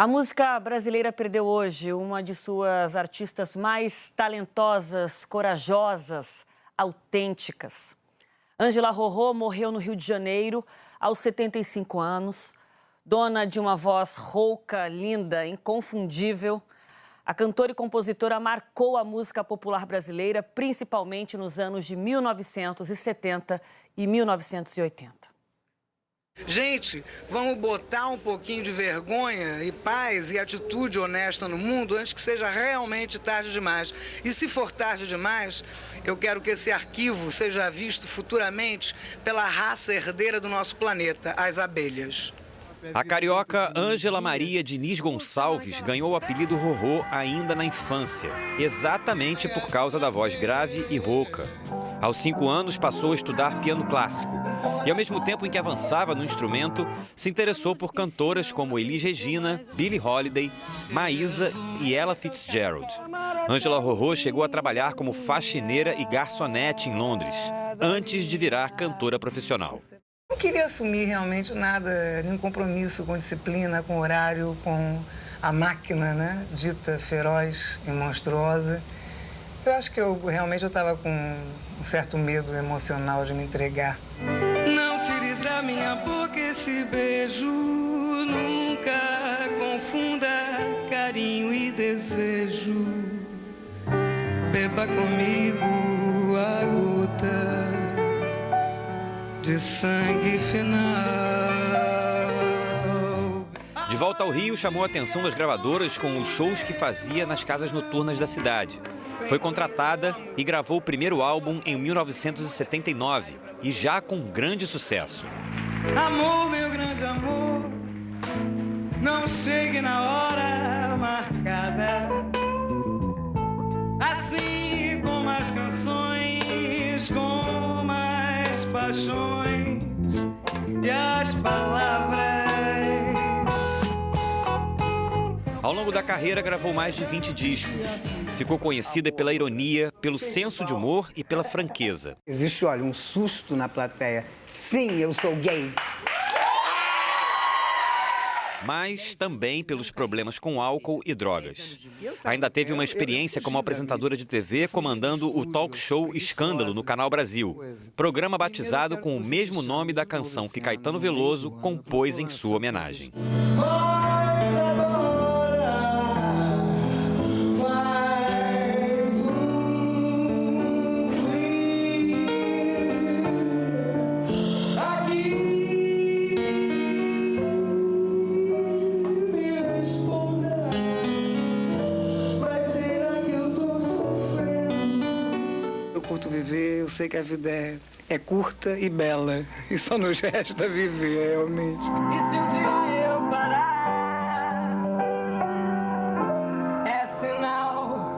A música brasileira perdeu hoje uma de suas artistas mais talentosas, corajosas, autênticas. Ângela Rorô morreu no Rio de Janeiro aos 75 anos. Dona de uma voz rouca, linda, inconfundível, a cantora e compositora marcou a música popular brasileira, principalmente nos anos de 1970 e 1980. Gente, vamos botar um pouquinho de vergonha e paz e atitude honesta no mundo antes que seja realmente tarde demais. E se for tarde demais, eu quero que esse arquivo seja visto futuramente pela raça herdeira do nosso planeta, as abelhas. A carioca Ângela Maria Diniz Gonçalves ganhou o apelido Rorô ainda na infância, exatamente por causa da voz grave e rouca. Aos 5 anos, passou a estudar piano clássico e, ao mesmo tempo em que avançava no instrumento, se interessou por cantoras como Elis Regina, Billie Holiday, Maísa e Ella Fitzgerald. Ângela Rorô chegou a trabalhar como faxineira e garçonete em Londres, antes de virar cantora profissional. Não queria assumir realmente nada, nenhum compromisso com disciplina, com horário, com a máquina, né, dita feroz e monstruosa. Eu acho que eu realmente estava com um certo medo emocional de me entregar. Não tire da minha boca esse beijo, nunca confunda carinho e desejo. Beba comigo a gota de sangue final. De volta ao Rio, chamou a atenção das gravadoras com os shows que fazia nas casas noturnas da cidade. Foi contratada e gravou o primeiro álbum em 1979 e já com grande sucesso. Amor, meu grande amor, não chegue na hora marcada. Assim como as canções, como as paixões e as palavras. Ao longo da carreira, gravou mais de 20 discos. Ficou conhecida pela ironia, pelo senso de humor e pela franqueza. Existe, olha, um susto na plateia. Sim, eu sou gay. Mas também pelos problemas com álcool e drogas. Ainda teve uma experiência como apresentadora de TV comandando o talk show Escândalo no Canal Brasil, programa batizado com o mesmo nome da canção que Caetano Veloso compôs em sua homenagem. Eu curto viver, eu sei que a vida é curta e bela, e só nos resta viver, realmente. E se um dia eu parar, é sinal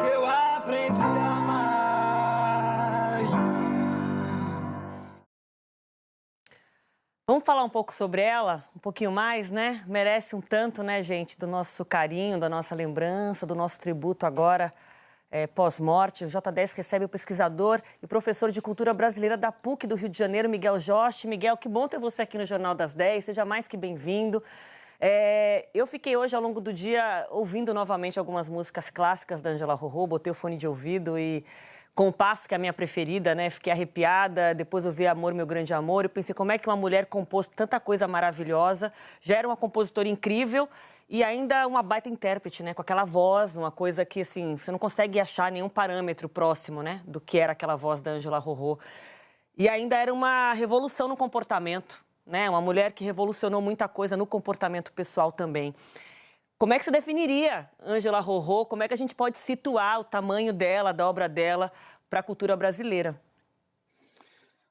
que eu aprendi a amar. Vamos falar um pouco sobre ela, um pouquinho mais, né? Merece um tanto, né, gente, do nosso carinho, da nossa lembrança, do nosso tributo agora, pós-morte. O J10 recebe o pesquisador e professor de cultura brasileira da PUC do Rio de Janeiro, Miguel Joste. Miguel, que bom ter você aqui no Jornal das 10, seja mais que bem-vindo. Eu fiquei hoje, ao longo do dia, ouvindo novamente algumas músicas clássicas da Ângela Rorô, botei o fone de ouvido e... Compasso, que é a minha preferida, né? Fiquei arrepiada, depois eu vi Amor, Meu Grande Amor, e pensei como é que uma mulher compôs tanta coisa maravilhosa, já era uma compositora incrível e ainda uma baita intérprete, né? Com aquela voz, uma coisa que, assim, você não consegue achar nenhum parâmetro próximo, né? Do que era aquela voz da Ângela Rorô. E ainda era uma revolução no comportamento, né? Uma mulher que revolucionou muita coisa no comportamento pessoal também. Como é que você definiria Ângela Rorô? Como é que a gente pode situar o tamanho dela, da obra dela, para a cultura brasileira?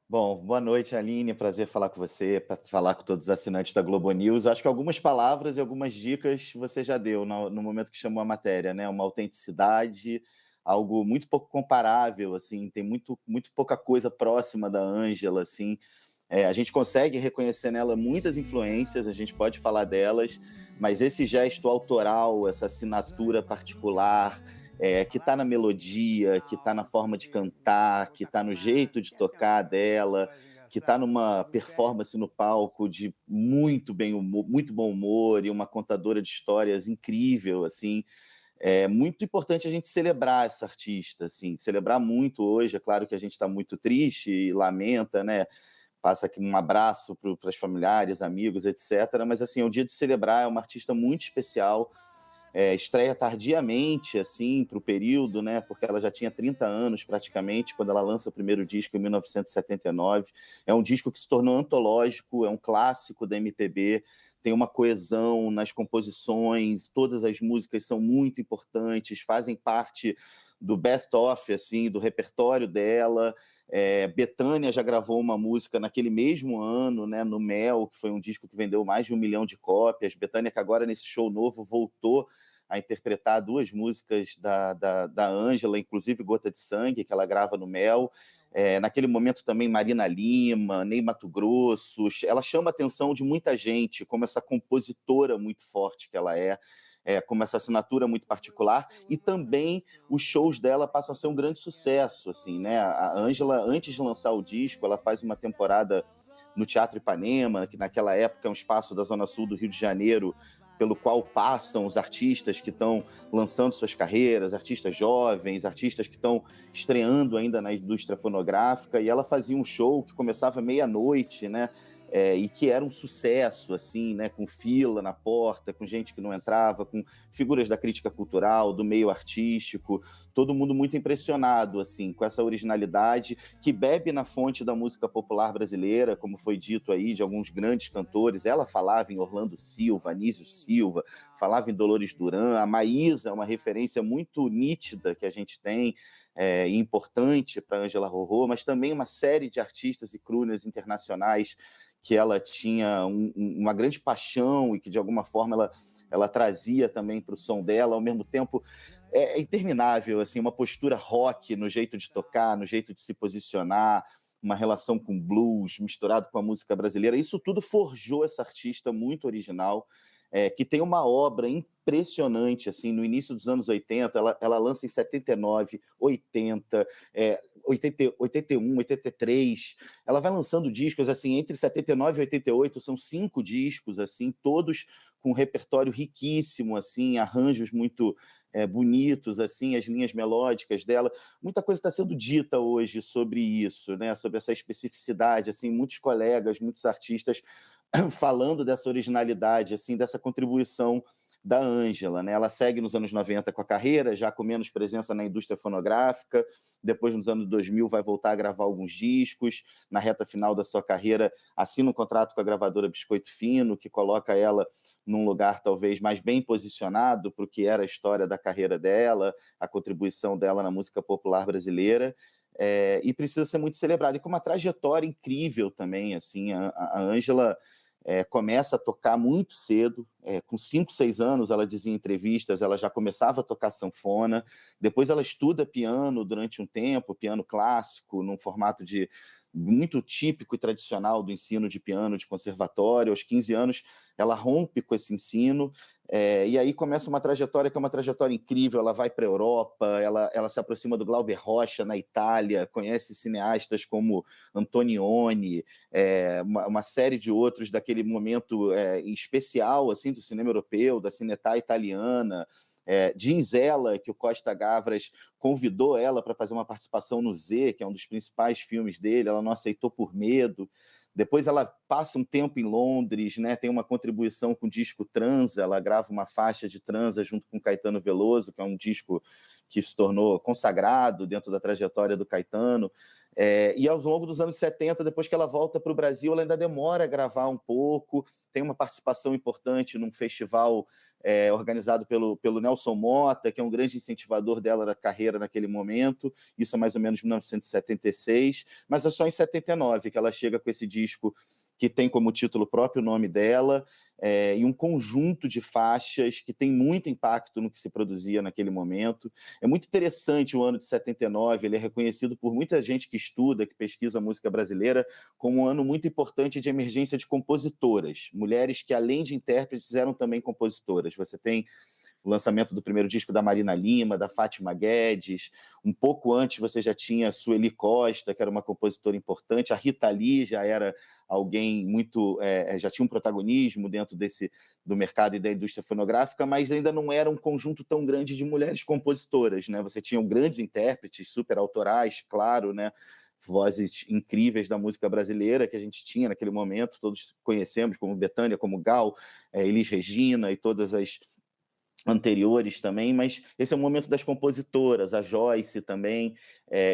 Bom, boa noite, Aline. Prazer falar com você, para falar com todos os assinantes da Globo News. Acho que algumas palavras e algumas dicas você já deu no momento que chamou a matéria, né? Uma autenticidade, algo muito pouco comparável, assim, tem muito pouca coisa próxima da Ângela, assim. A gente consegue reconhecer nela muitas influências, a gente pode falar delas, mas esse gesto autoral, essa assinatura particular, que está na melodia, que está na forma de cantar, que está no jeito de tocar dela, que está numa performance no palco de muito bom humor e uma contadora de histórias incrível, assim. É muito importante a gente celebrar essa artista, assim, celebrar muito hoje. É claro que a gente está muito triste e lamenta, né? Passa aqui um abraço para os familiares, amigos, etc. Mas, assim, é um dia de celebrar, é uma artista muito especial. Estreia tardiamente, assim, para o período, né? Porque ela já tinha 30 anos, praticamente, quando ela lança o primeiro disco, em 1979. É um disco que se tornou antológico, é um clássico da MPB, tem uma coesão nas composições, todas as músicas são muito importantes, fazem parte do best-of, assim, do repertório dela. Bethânia já gravou uma música naquele mesmo ano, né, no Mel, que foi um disco que vendeu mais de 1 milhão de cópias. Bethânia, que agora nesse show novo voltou a interpretar 2 músicas da Ângela, inclusive Gota de Sangue, que ela grava no Mel. Naquele momento também Marina Lima, Ney Matogrosso. Ela chama a atenção de muita gente, como essa compositora muito forte que ela é, como essa assinatura muito particular, e também os shows dela passam a ser um grande sucesso, assim, né? A Ângela, antes de lançar o disco, ela faz uma temporada no Teatro Ipanema, que naquela época é um espaço da Zona Sul do Rio de Janeiro, pelo qual passam os artistas que estão lançando suas carreiras, artistas jovens, artistas que estão estreando ainda na indústria fonográfica, e ela fazia um show que começava meia-noite, né? E que era um sucesso, assim, né, com fila na porta, com gente que não entrava, com figuras da crítica cultural, do meio artístico, todo mundo muito impressionado, assim, com essa originalidade que bebe na fonte da música popular brasileira, como foi dito aí, de alguns grandes cantores. Ela falava em Orlando Silva, Anísio Silva, falava em Dolores Duran. A Maísa é uma referência muito nítida que a gente tem, e importante para Ângela Rorô, mas também uma série de artistas e crooners internacionais que ela tinha uma grande paixão e que, de alguma forma, ela trazia também para o som dela. Ao mesmo tempo, é interminável, assim, uma postura rock no jeito de tocar, no jeito de se posicionar, uma relação com blues misturado com a música brasileira. Isso tudo forjou essa artista muito original, que tem uma obra impressionante, assim, no início dos anos 80, ela lança em 79, 80, 81, 83, ela vai lançando discos, assim, entre 79 e 88, são 5 discos, assim, todos com um repertório riquíssimo, assim, arranjos muito bonitos, assim, as linhas melódicas dela. Muita coisa está sendo dita hoje sobre isso, né? Sobre essa especificidade, assim, muitos colegas, muitos artistas falando dessa originalidade, assim, dessa contribuição da Ângela, né? Ela segue nos anos 90 com a carreira, já com menos presença na indústria fonográfica. Depois, nos anos 2000, vai voltar a gravar alguns discos. Na reta final da sua carreira, assina um contrato com a gravadora Biscoito Fino, que coloca ela num lugar talvez mais bem posicionado para o que era a história da carreira dela, a contribuição dela na música popular brasileira. E precisa ser muito celebrada. E com uma trajetória incrível também, assim, a Ângela começa a tocar muito cedo, com 5, 6 anos, ela dizia em entrevistas, ela já começava a tocar sanfona. Depois ela estuda piano durante um tempo, piano clássico, num formato muito típico e tradicional do ensino de piano de conservatório. Aos 15 anos, ela rompe com esse ensino, e aí começa uma trajetória que é uma trajetória incrível. Ela vai para a Europa, ela se aproxima do Glauber Rocha na Itália, conhece cineastas como Antonioni, uma série de outros daquele momento especial, assim, do cinema europeu, da Cinetà italiana. Diz ela que o Costa Gavras convidou ela para fazer uma participação no Z, que é um dos principais filmes dele. Ela não aceitou por medo. Depois ela passa um tempo em Londres, né? Tem uma contribuição com o disco Transa, ela grava uma faixa de Transa junto com Caetano Veloso, que é um disco que se tornou consagrado dentro da trajetória do Caetano. E ao longo dos anos 70, depois que ela volta para o Brasil, ela ainda demora a gravar um pouco, tem uma participação importante num festival organizado pelo Nelson Motta, que é um grande incentivador dela da carreira naquele momento. Isso é mais ou menos 1976, mas é só em 79 que ela chega com esse disco que tem como título o próprio nome dela, e um conjunto de faixas que tem muito impacto no que se produzia naquele momento. É muito interessante o ano de 79, ele é reconhecido por muita gente que estuda, que pesquisa a música brasileira, como um ano muito importante de emergência de compositoras, mulheres que, além de intérpretes, eram também compositoras. Você tem o lançamento do primeiro disco da Marina Lima, da Fátima Guedes. Um pouco antes você já tinha Sueli Costa, que era uma compositora importante. A Rita Lee já era alguém muito... já tinha um protagonismo dentro do mercado e da indústria fonográfica, mas ainda não era um conjunto tão grande de mulheres compositoras, né? Você tinha grandes intérpretes, super autorais, claro, né? Vozes incríveis da música brasileira que a gente tinha naquele momento, todos conhecemos, como Bethânia, como Gal, Elis Regina e todas as anteriores também, mas esse é o momento das compositoras, a Joyce também,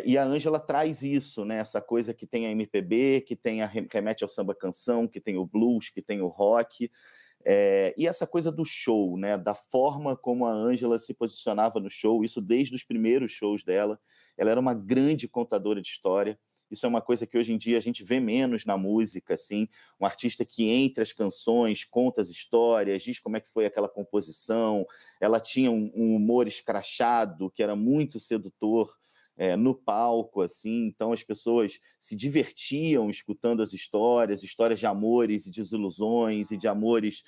e a Ângela traz isso, né? Essa coisa que tem a MPB, que remete ao samba-canção, que tem o blues, que tem o rock, e essa coisa do show, né? Da forma como a Ângela se posicionava no show, isso desde os primeiros shows dela. Ela era uma grande contadora de história. Isso é uma coisa que hoje em dia a gente vê menos na música, assim, um artista que entre as canções conta as histórias, diz como é que foi aquela composição. Ela tinha um humor escrachado que era muito sedutor no palco, assim, então as pessoas se divertiam escutando as histórias de amores e desilusões e de amores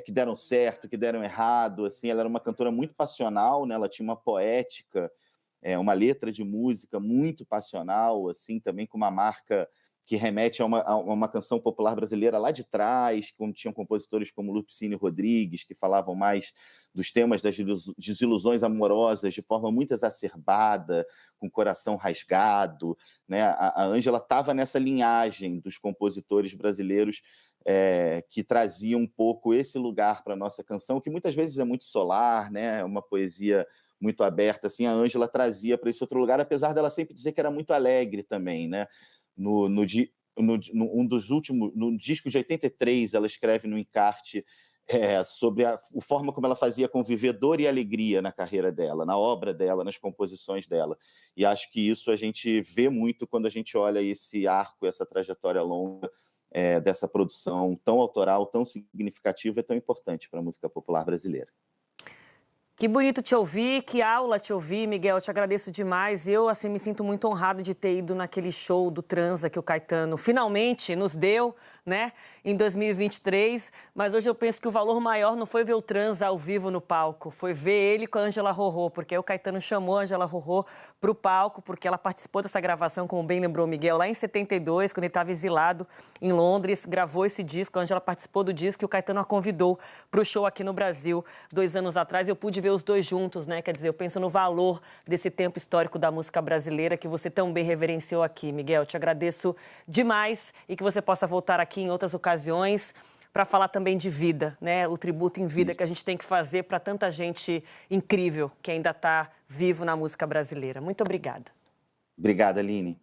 que deram certo, que deram errado, assim. Ela era uma cantora muito passional, né? Ela tinha uma poética, uma letra de música muito passional, assim, também com uma marca que remete a uma canção popular brasileira lá de trás, quando tinham compositores como Lupicínio Rodrigues, que falavam mais dos temas das desilusões amorosas de forma muito exacerbada, com o coração rasgado, né? A Ângela estava nessa linhagem dos compositores brasileiros que traziam um pouco esse lugar para a nossa canção, que muitas vezes é muito solar, né? É uma poesia muito aberta, assim. A Ângela trazia para esse outro lugar, apesar dela sempre dizer que era muito alegre também, né? No disco de 83, ela escreve no encarte sobre a forma como ela fazia conviver dor e alegria na carreira dela, na obra dela, nas composições dela. E acho que isso a gente vê muito quando a gente olha esse arco, essa trajetória longa dessa produção tão autoral, tão significativa e tão importante para a música popular brasileira. Que bonito te ouvir, que aula te ouvir, Miguel. Eu te agradeço demais. Eu, assim, me sinto muito honrado de ter ido naquele show do Transa que o Caetano finalmente nos deu, né, em 2023. Mas hoje eu penso que o valor maior não foi ver o Transa ao vivo no palco, foi ver ele com a Ângela Rorô, porque aí o Caetano chamou a Ângela Rorô para o palco, porque ela participou dessa gravação, como bem lembrou o Miguel, lá em 72, quando ele estava exilado em Londres, gravou esse disco, a Ângela participou do disco e o Caetano a convidou para o show aqui no Brasil 2 anos atrás. Eu pude ver os dois juntos, né? Quer dizer, eu penso no valor desse tempo histórico da música brasileira que você tão bem reverenciou aqui, Miguel. Te agradeço demais e que você possa voltar aqui em outras ocasiões para falar também de vida, né? O tributo em vida que a gente tem que fazer para tanta gente incrível que ainda está vivo na música brasileira. Muito obrigada. Obrigada, Aline.